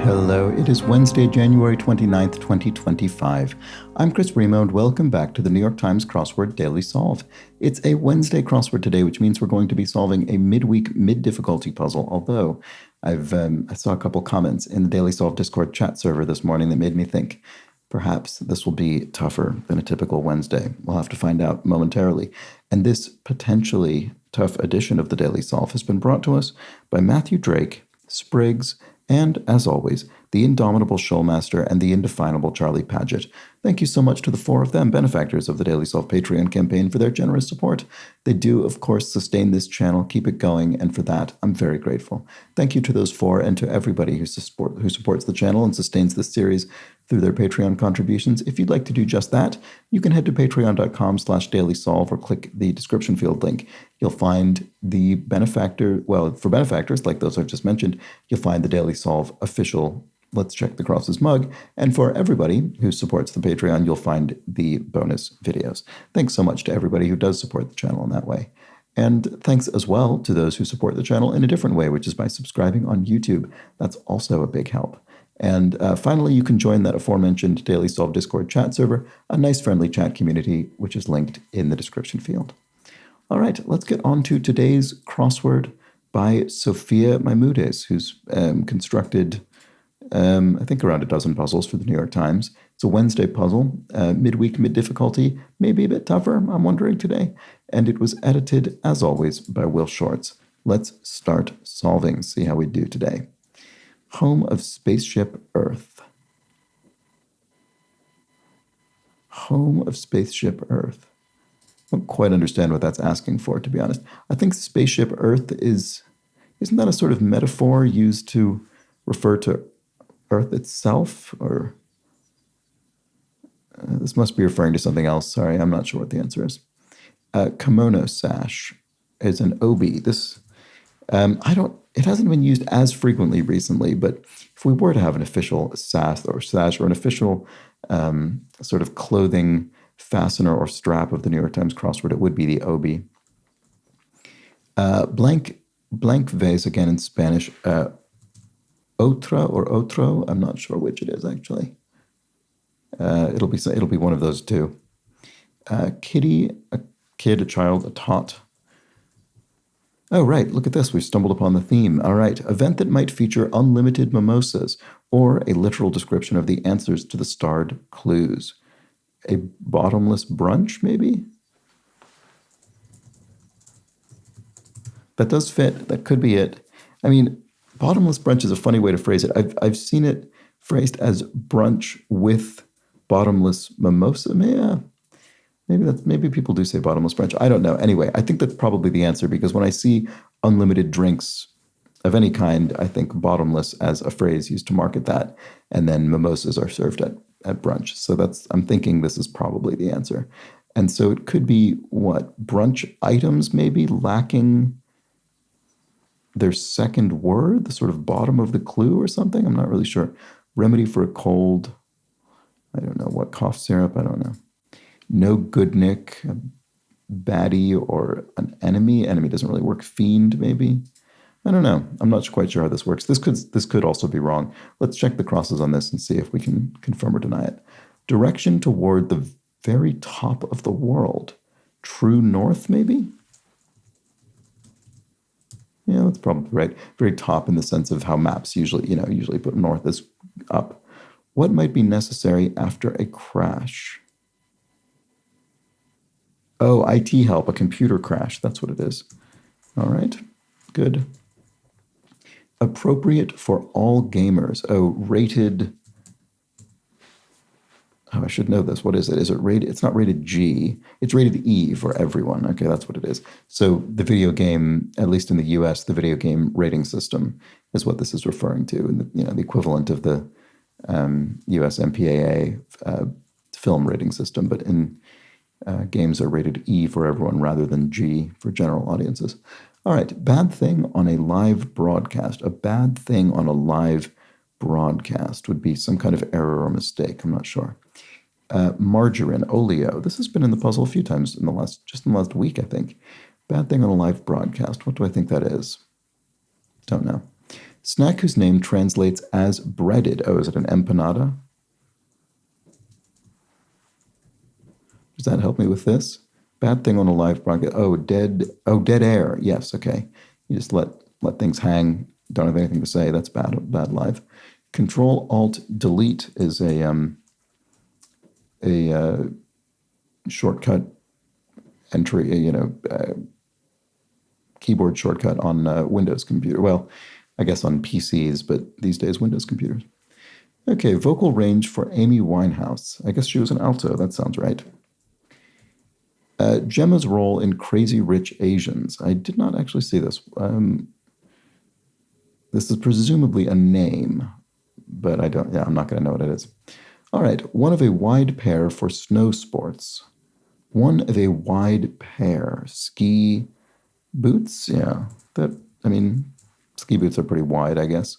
Hello, it is Wednesday, January 29th, 2025. I'm Chris Remo, and welcome back to the New York Times Crossword Daily Solve. It's a Wednesday crossword today, which means we're going to be solving a midweek, mid-difficulty puzzle, although I saw a couple comments in the Daily Solve Discord chat server this morning that made me think perhaps this will be tougher than a typical Wednesday. We'll have to find out momentarily. And this potentially tough edition of the Daily Solve has been brought to us by Matthew Drake, Spriggs, and, as always, the indomitable Shoalmaster and the indefinable Charlie Paget. Thank you so much to the four of them, benefactors of the Daily Solve Patreon campaign, for their generous support. They do, of course, sustain this channel, keep it going, and for that, I'm very grateful. Thank you to those four and to everybody who supports the channel and sustains this series through their Patreon contributions. If you'd like to do just that, you can head to patreon.com/dailysolve or click the description field link. You'll find the for benefactors like those I've just mentioned, you'll find the Daily Solve official Let's Check the Crosses mug. And for everybody who supports the Patreon, you'll find the bonus videos. Thanks so much to everybody who does support the channel in that way. And thanks as well to those who support the channel in a different way, which is by subscribing on YouTube. That's also a big help. And finally, you can join that aforementioned Daily Solve Discord chat server, a nice friendly chat community, which is linked in the description field. All right, let's get on to today's crossword by Sophia Mahmoudes, who's constructed, I think, around a dozen puzzles for the New York Times. It's a Wednesday puzzle, midweek, mid-difficulty, maybe a bit tougher, I'm wondering today. And it was edited, as always, by Will Shorts. Let's start solving, see how we do today. Home of Spaceship Earth. Home of Spaceship Earth. I don't quite understand what that's asking for, to be honest. I think Spaceship Earth isn't that a sort of metaphor used to refer to Earth itself? Or this must be referring to something else. Sorry, I'm not sure what the answer is. Kimono sash is an obi. It hasn't been used as frequently recently, but if we were to have an official sash or an official sort of clothing fastener or strap of the New York Times crossword, it would be the obi. Blank vase, again in Spanish. Otra or otro, I'm not sure which it is actually. It'll be one of those two. Kitty, a kid, a child, a tot. Oh, right, look at this. We've stumbled upon the theme. All right, event that might feature unlimited mimosas, or a literal description of the answers to the starred clues. A bottomless brunch, maybe? That does fit. That could be it. I mean, bottomless brunch is a funny way to phrase it. I've seen it phrased as brunch with bottomless mimosa. Yeah. Maybe people do say bottomless brunch. I don't know. Anyway, I think that's probably the answer, because when I see unlimited drinks of any kind, I think bottomless as a phrase used to market that, and then mimosas are served at brunch. So I'm thinking this is probably the answer. And so it could be what? Brunch items maybe lacking their second word, the sort of bottom of the clue or something. I'm not really sure. Remedy for a cold. I don't know. What? Cough syrup? I don't know. No good Nick, a baddie, or an enemy. Enemy doesn't really work. Fiend, maybe. I don't know. I'm not quite sure how this works. This could also be wrong. Let's check the crosses on this and see if we can confirm or deny it. Direction toward the very top of the world. True north, maybe? Yeah, that's probably right. Very top in the sense of how maps usually put north as up. What might be necessary after a crash? Oh, IT help, a computer crash. That's what it is. All right, good. Appropriate for all gamers. Oh, rated. Oh, I should know this. What is it? Is it rated? It's not rated G. It's rated E for everyone. Okay, that's what it is. So the video game, at least in the US, the video game rating system is what this is referring to, and the equivalent of the US MPAA film rating system. But in games are rated E for everyone rather than G for general audiences. All right, bad thing on a live broadcast. A bad thing on a live broadcast would be some kind of error or mistake. I'm not sure. Margarine, oleo. This has been in the puzzle a few times in the last week, I think. Bad thing on a live broadcast. What do I think that is? Don't know. Snack whose name translates as breaded. Oh, is it an empanada? Does that help me with this? Bad thing on a live broadcast. Oh, dead air. Yes, okay. You just let things hang. Don't have anything to say. That's bad live. Control Alt Delete is a shortcut entry, keyboard shortcut on Windows computer. Well, I guess on PCs, but these days Windows computers. Okay, vocal range for Amy Winehouse. I guess she was an alto. That sounds right. Gemma's role in Crazy Rich Asians. I did not actually see this. This is presumably a name, but I'm not going to know what it is. All right, one of a wide pair for snow sports. One of a wide pair. Ski boots? Yeah, ski boots are pretty wide, I guess.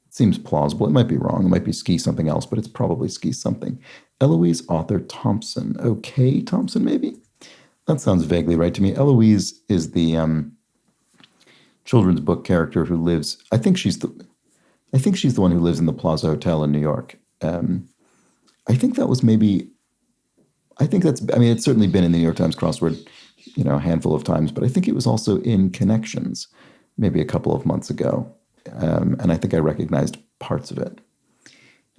It seems plausible. It might be wrong. It might be ski something else, but it's probably ski something. Eloise Author Thompson. Okay, Thompson, maybe? That sounds vaguely right to me. Eloise is the children's book character who lives. I think she's the one who lives in the Plaza Hotel in New York. I think that was maybe. I think that's. I mean, it's certainly been in the New York Times crossword, a handful of times. But I think it was also in Connections, maybe a couple of months ago, and I think I recognized parts of it.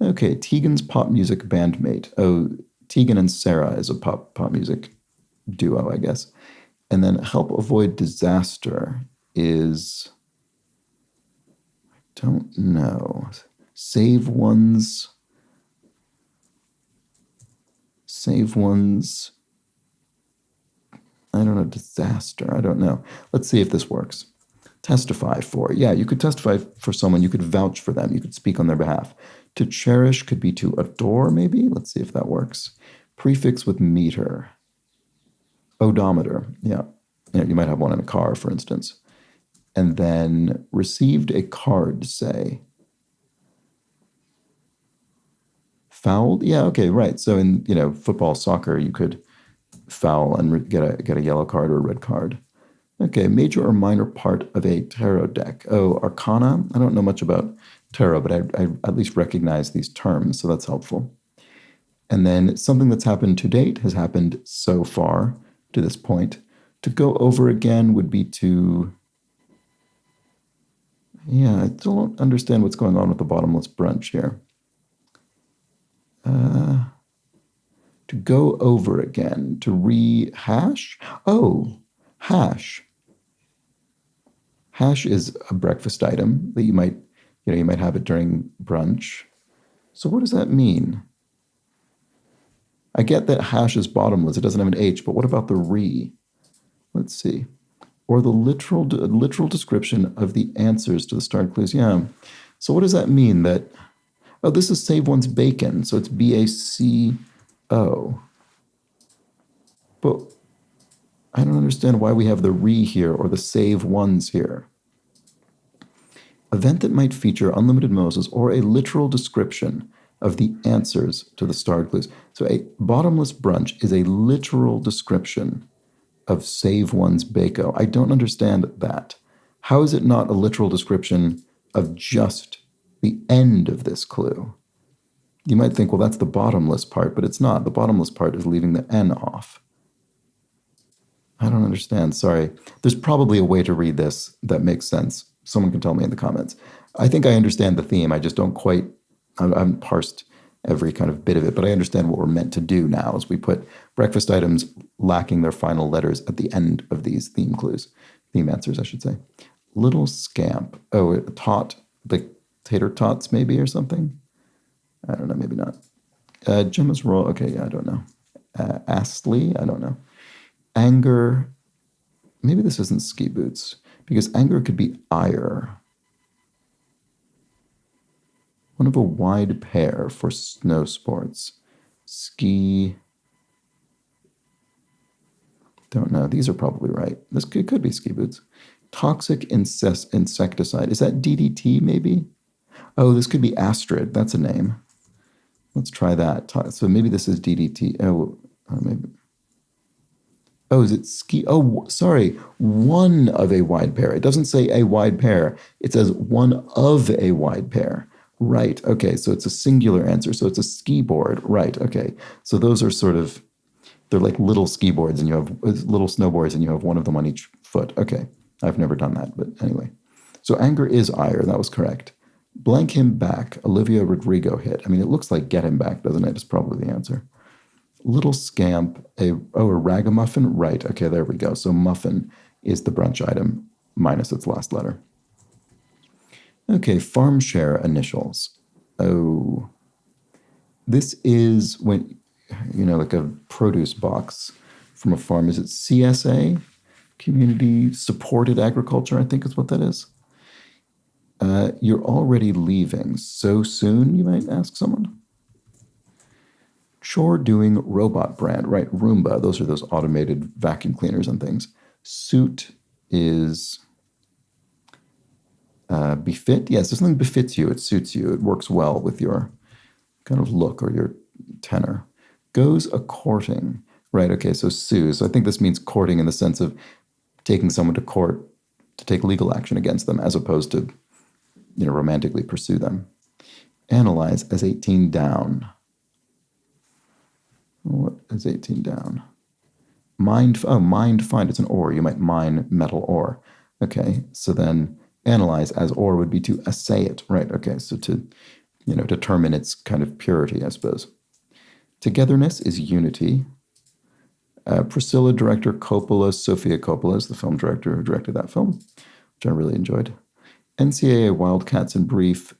Okay, Tegan's pop music bandmate. Oh, Tegan and Sarah is a pop music duo, I guess. And then help avoid disaster is, I don't know. Save one's, I don't know, disaster. I don't know. Let's see if this works. Testify for. Yeah, you could testify for someone. You could vouch for them. You could speak on their behalf. To cherish could be to adore, maybe. Let's see if that works. Prefix with meter. Odometer. Yeah. You might have one in a car, for instance. And then received a card, say. Fouled? Yeah, okay, right. So in, football, soccer, you could foul and get a yellow card or a red card. Okay, major or minor part of a tarot deck. Oh, arcana? I don't know much about tarot, but I at least recognize these terms, so that's helpful. And then something that's happened to date has happened so far to this point. To go over again would be to... Yeah, I don't understand what's going on with the bottomless brunch here. To go over again, to rehash? Oh, hash. Hash is a breakfast item that you might have it during brunch. So what does that mean? I get that hash is bottomless. It doesn't have an H, but what about the re? Let's see. Or the literal description of the answers to the starred clues. Yeah. So what does that mean? That, oh, this is save one's bacon. So it's BACO. But I don't understand why we have the re here or the save ones here. Event that might feature unlimited Moses or a literal description of the answers to the starred clues. So a bottomless brunch is a literal description of save one's bako. I don't understand that. How is it not a literal description of just the end of this clue? You might think, well, that's the bottomless part, but it's not. The bottomless part is leaving the N off. I don't understand. Sorry. There's probably a way to read this that makes sense. Someone can tell me in the comments. I think I understand the theme. I just don't quite, I haven't parsed every kind of bit of it, but I understand what we're meant to do now as we put breakfast items lacking their final letters at the end of these theme answers, I should say. Little scamp. Oh, it taught, like tater tots maybe or something? I don't know, maybe not. Gemma's roll. Okay, yeah, I don't know. Astley, I don't know. Anger, maybe this isn't ski boots, because anger could be ire. One of a wide pair for snow sports. Ski, don't know. These are probably right. It could be ski boots. Toxic insecticide. Is that DDT maybe? Oh, this could be Astrid. That's a name. Let's try that. So maybe this is DDT. Oh, maybe. Oh, is it ski? Oh, sorry. One of a wide pair. It doesn't say a wide pair. It says one of a wide pair. Right. Okay. So it's a singular answer. So it's a ski board. Right. Okay. So those are sort of, they're like little ski boards and you have little snowboards and you have one of them on each foot. Okay. I've never done that, but anyway. So anger is ire. That was correct. Blank him back. Olivia Rodrigo hit. I mean, it looks like get him back, doesn't it? It's probably the answer. Little scamp, a ragamuffin? Right, okay, there we go. So muffin is the brunch item minus its last letter. Okay, farm share initials. Oh, this is when, like a produce box from a farm. Is it CSA? Community Supported Agriculture, I think is what that is. You're already leaving so soon, you might ask someone. Chore doing robot brand, right? Roomba, those are those automated vacuum cleaners and things. Suit is befit. Yes, if something befits you, it suits you. It works well with your kind of look or your tenor. Goes a courting, right? Okay, so sues. So I think this means courting in the sense of taking someone to court to take legal action against them as opposed to, romantically pursue them. Analyze as 18 down. What is 18 down? Mind find. It's an ore. You might mine metal ore. Okay, so then analyze as ore would be to assay it, right? Okay, so to, determine its kind of purity, I suppose. Togetherness is unity. Priscilla director Coppola, Sofia Coppola is the film director who directed that film, which I really enjoyed. NCAA Wildcats in brief.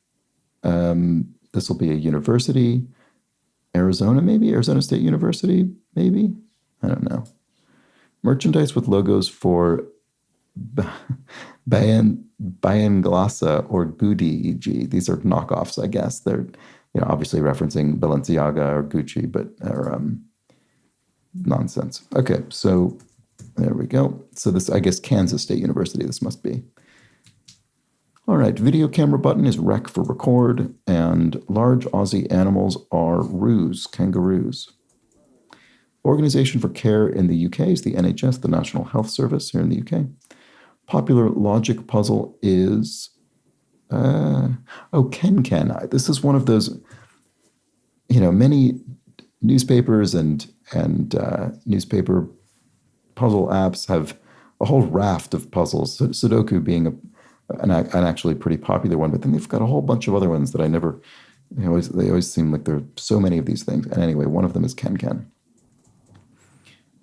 This will be a university. Arizona, maybe? Arizona State University, maybe? I don't know. Merchandise with logos for Bayan Glassa or Goody, e.g. These are knockoffs, I guess. They're, obviously referencing Balenciaga or Gucci, but are nonsense. Okay, so there we go. So this, I guess, Kansas State University, this must be. All right, video camera button is rec for record, and large Aussie animals are roos, kangaroos. Organization for Care in the UK is the NHS, the National Health Service here in the UK. Popular logic puzzle is, Ken. This is one of those, many newspapers and newspaper puzzle apps have a whole raft of puzzles, Sudoku being an actually pretty popular one, but then they've got a whole bunch of other ones that I never, they always seem like there are so many of these things. And anyway, one of them is Ken.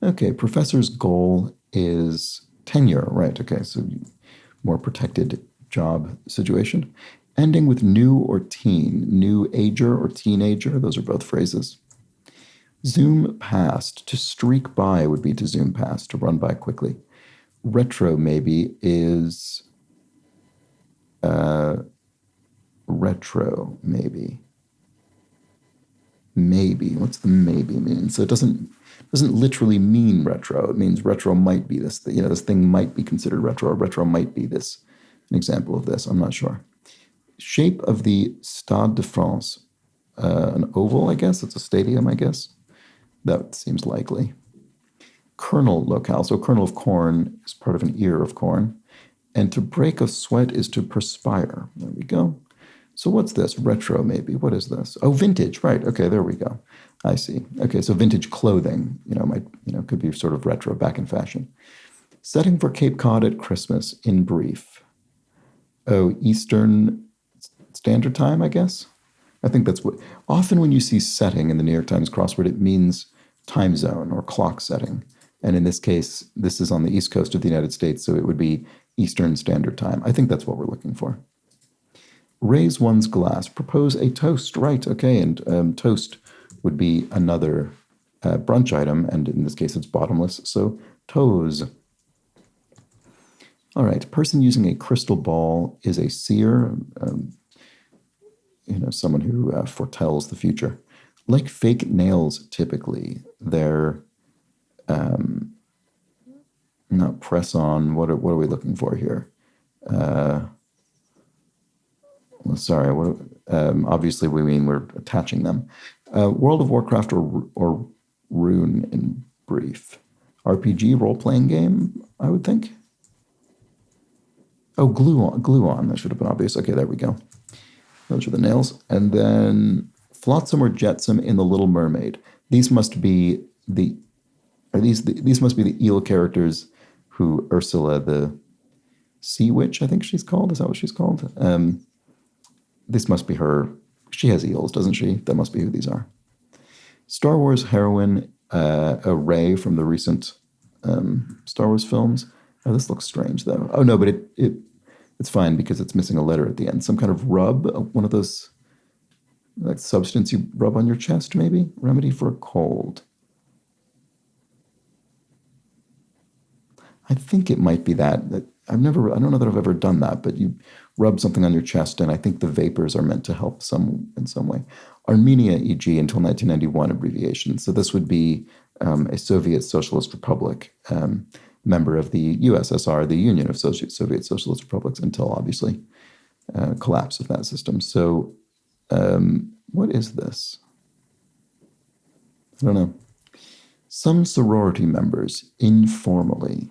Okay, professor's goal is tenure, right? Okay, so more protected job situation. Ending with new or teen, new ager or teenager, those are both phrases. Zoom past, to streak by would be to zoom past, to run by quickly. Retro maybe is retro maybe. Maybe. What's the maybe mean? So it doesn't literally mean retro. It means retro might be this. This thing might be considered retro, or retro might be this. An example of this. I'm not sure. Shape of the Stade de France. An oval, I guess. It's a stadium, I guess. That seems likely. Kernel locale. So kernel of corn is part of an ear of corn. And to break a sweat is to perspire. There we go. So what's this? Retro, maybe. What is this? Oh, vintage. Right. Okay, there we go. I see. Okay, so vintage clothing, could be sort of retro, back in fashion. Setting for Cape Cod at Christmas, in brief. Oh, Eastern Standard Time, I guess? I think that's what... Often when you see setting in the New York Times crossword, it means time zone or clock setting. And in this case, this is on the East Coast of the United States, so it would be Eastern Standard Time. I think that's what we're looking for. Raise one's glass. Propose a toast. Right, okay, and toast would be another brunch item, and in this case it's bottomless, so toes. All right, person using a crystal ball is a seer, someone who foretells the future. Like fake nails, typically, they're not press on. What are we looking for here? Sorry, obviously we mean we're attaching them. World of Warcraft or Rune in brief. RPG role-playing game, I would think. Oh, glue on. That should have been obvious. Okay, there we go. Those are the nails. And then Flotsam or Jetsam in The Little Mermaid. These must be these must be the eel characters who Ursula, the sea witch, I think she's called. Is that what she's called? This must be her. She has eels, doesn't she? That must be who these are. Star Wars heroine, a Rey from the recent Star Wars films. Oh, this looks strange though. Oh no, but it's fine because it's missing a letter at the end. Some kind of rub, one of those like substance you rub on your chest, maybe? Remedy for a cold. I think it might be that. I don't know that I've ever done that, but you rub something on your chest, and I think the vapors are meant to help in some way. Armenia, e.g., until 1991 abbreviation. So this would be a Soviet Socialist Republic, member of the USSR, the Union of Soviet Socialist Republics, until obviously collapse of that system. So what is this? I don't know. Some sorority members informally,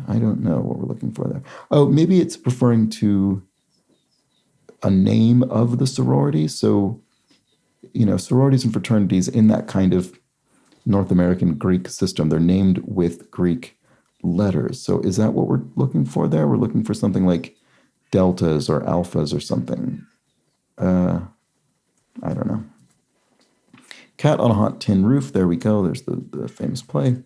I don't know what we're looking for there. Oh, maybe it's referring to a name of the sorority. So, sororities and fraternities in that kind of North American Greek system, they're named with Greek letters. So is that what we're looking for there? We're looking for something like deltas or alphas or something. I don't know. Cat on a Hot Tin Roof. There we go. There's the famous play.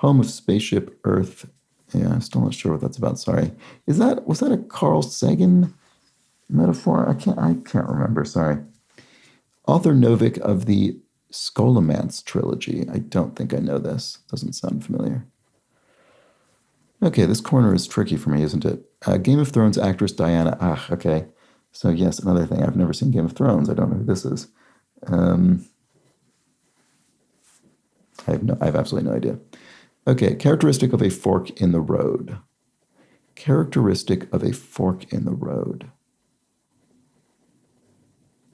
Home of Spaceship Earth. Yeah, I'm still not sure what that's about. Sorry. Was that a Carl Sagan metaphor? I can't remember. Sorry. Author Novik of the Scholomance trilogy. I don't think I know this. Doesn't sound familiar. Okay, this corner is tricky for me, isn't it? Game of Thrones actress Diana. Okay. So yes, another thing. I've never seen Game of Thrones. I don't know who this is. I have absolutely no idea. Okay, characteristic of a fork in the road. Characteristic of a fork in the road.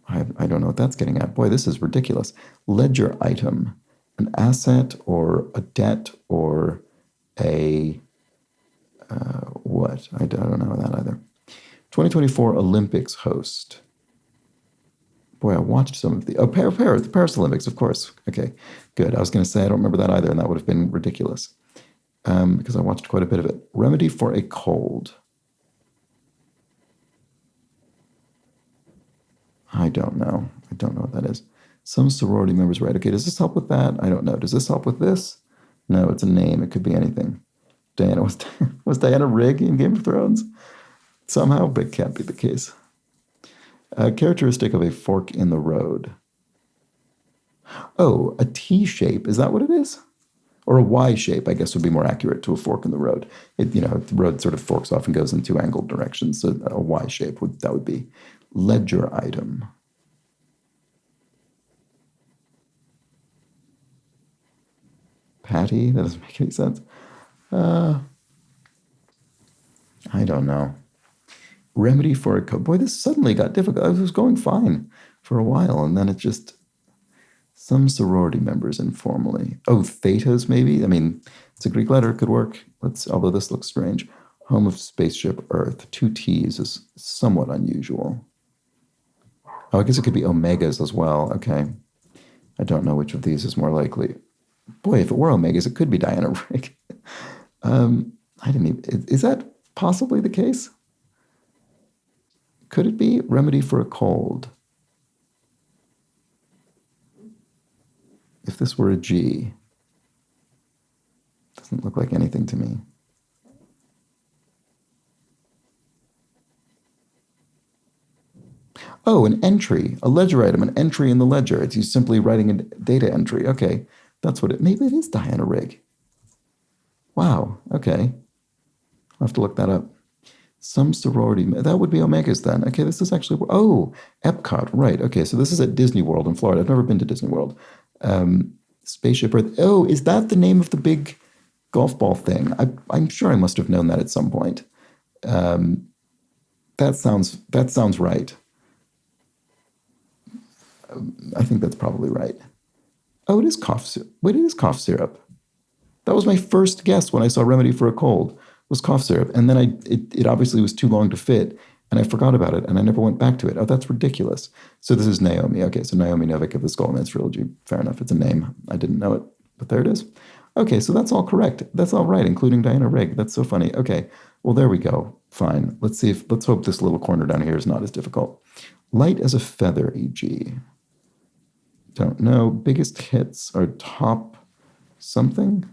I don't know what that's getting at. Boy, this is ridiculous. Ledger item, an asset or a debt or a what? I don't know that either. 2024 Olympics host. Boy, I watched some of the the Paris Olympics, of course. Okay, good. I was going to say I don't remember that either, and that would have been ridiculous because I watched quite a bit of it. Remedy for a cold. I don't know. I don't know what that is. Some sorority members, right? Okay, does this help with that? I don't know. Does this help with this? No, it's a name. It could be anything. Diana was Diana Rigg in Game of Thrones? Somehow, but it can't be the case. Characteristic of a fork in the road. Oh, a T shape. Is that what it is? Or a Y shape, I guess, would be more accurate to a fork in the road. The road sort of forks off and goes in two angled directions. So a Y shape would be. Ledger item. Patty? That doesn't make any sense. I don't know. Remedy for a cold. Boy, this suddenly got difficult. I was going fine for a while, and then it just... Some sorority members informally. Oh, thetas, maybe? I mean, it's a Greek letter. It could work. Although this looks strange. Home of Spaceship Earth. 2 T's is somewhat unusual. Oh, I guess it could be omegas as well. Okay. I don't know which of these is more likely. Boy, if it were omegas, it could be Diana Rigg. I didn't even... Is that possibly the case? Could it be remedy for a cold? If this were a G, doesn't look like anything to me. Oh, an entry, a ledger item, an entry in the ledger. It's you simply writing a data entry. Okay, that's what maybe it is Diana Rigg. Wow, okay. I'll have to look that up. Some sorority, that would be omegas then. Okay, this is actually, Epcot, right. Okay, so this is at Disney World in Florida. I've never been to Disney World. Spaceship Earth. Oh, is that the name of the big golf ball thing? I'm sure I must have known that at some point. That sounds right. I think that's probably right. Oh, it is cough syrup. Wait, it is cough syrup. That was my first guess when I saw remedy for a cold was cough syrup. And then it obviously was too long to fit and I forgot about it and I never went back to it. Oh, that's ridiculous. So this is Naomi. Okay, so Naomi Novik of the Skullman's Trilogy. Fair enough. It's a name. I didn't know it, but there it is. Okay, so that's all correct. That's all right, including Diana Rigg. That's so funny. Okay, well, there we go. Fine. Let's hope this little corner down here is not as difficult. Light as a feather, e.g. Don't know. Biggest hits are top something.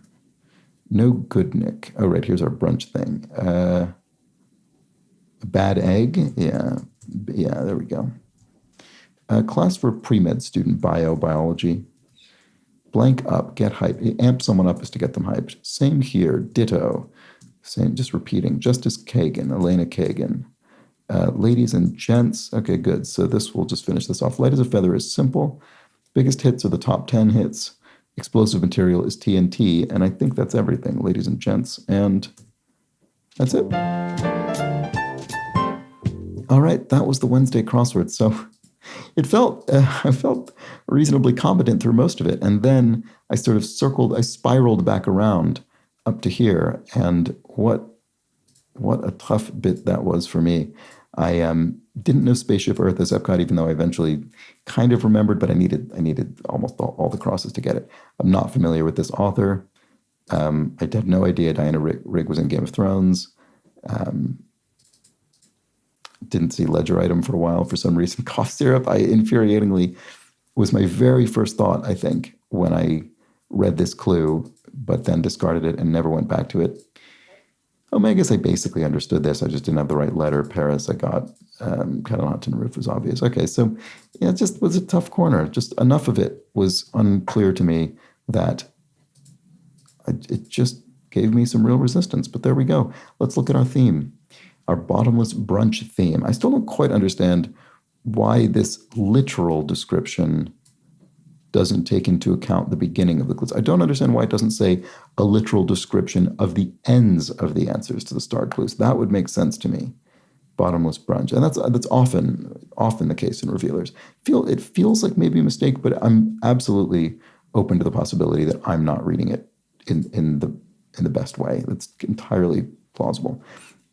No good, Nick. Oh, right. Here's our brunch thing. Bad egg. Yeah. Yeah, there we go. Class for pre-med student, biology. Blank up, get hype. Amp someone up is to get them hyped. Same here. Ditto. Same, just repeating. Justice Kagan, Elena Kagan. Ladies and gents. Okay, good. So this will just finish this off. Light as a feather is simple. Biggest hits are the top 10 hits. Explosive material is TNT, and I think that's everything, ladies and gents. And that's it. All right, that was the Wednesday crossword. So I felt reasonably competent through most of it. And then I spiraled back around up to here. And what a tough bit that was for me. I didn't know Spaceship Earth as Epcot, even though I eventually kind of remembered, but I needed almost all the crosses to get it. I'm not familiar with this author. I had no idea Diana Rigg was in Game of Thrones. Didn't see Ledger Item for a while for some reason. Cough syrup, infuriatingly, was my very first thought, I think, when I read this clue, but then discarded it and never went back to it. Oh, I guess I basically understood this. I just didn't have the right letter. Paris, I got. Catalan Roof was obvious. Okay, so yeah, it just was a tough corner. Just enough of it was unclear to me that it just gave me some real resistance. But there we go. Let's look at our theme, our bottomless brunch theme. I still don't quite understand why this literal description doesn't take into account the beginning of the clues. I don't understand why it doesn't say a literal description of the ends of the answers to the starred clues. That would make sense to me. Bottomless brunch. And that's often the case in revealers. It feels like maybe a mistake, but I'm absolutely open to the possibility that I'm not reading it in the best way. That's entirely plausible.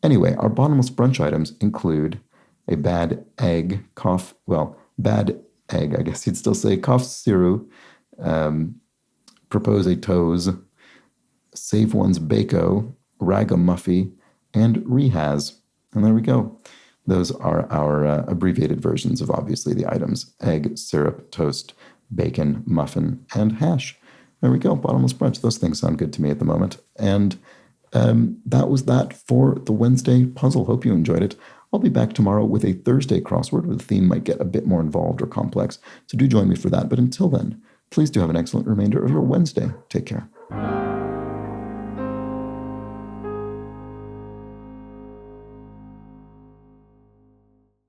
Anyway, our bottomless brunch items include a bad egg, bad egg, I guess you'd still say, cough syrup, propose a toes, save one's bako, ragamuffy, and rehaz. And there we go. Those are our abbreviated versions of, obviously, the items: egg, syrup, toast, bacon, muffin, and hash. There we go. Bottomless brunch. Those things sound good to me at the moment. And that was that for the Wednesday puzzle. Hope you enjoyed it. I'll be back tomorrow with a Thursday crossword where the theme might get a bit more involved or complex. So do join me for that. But until then, please do have an excellent remainder of your Wednesday. Take care.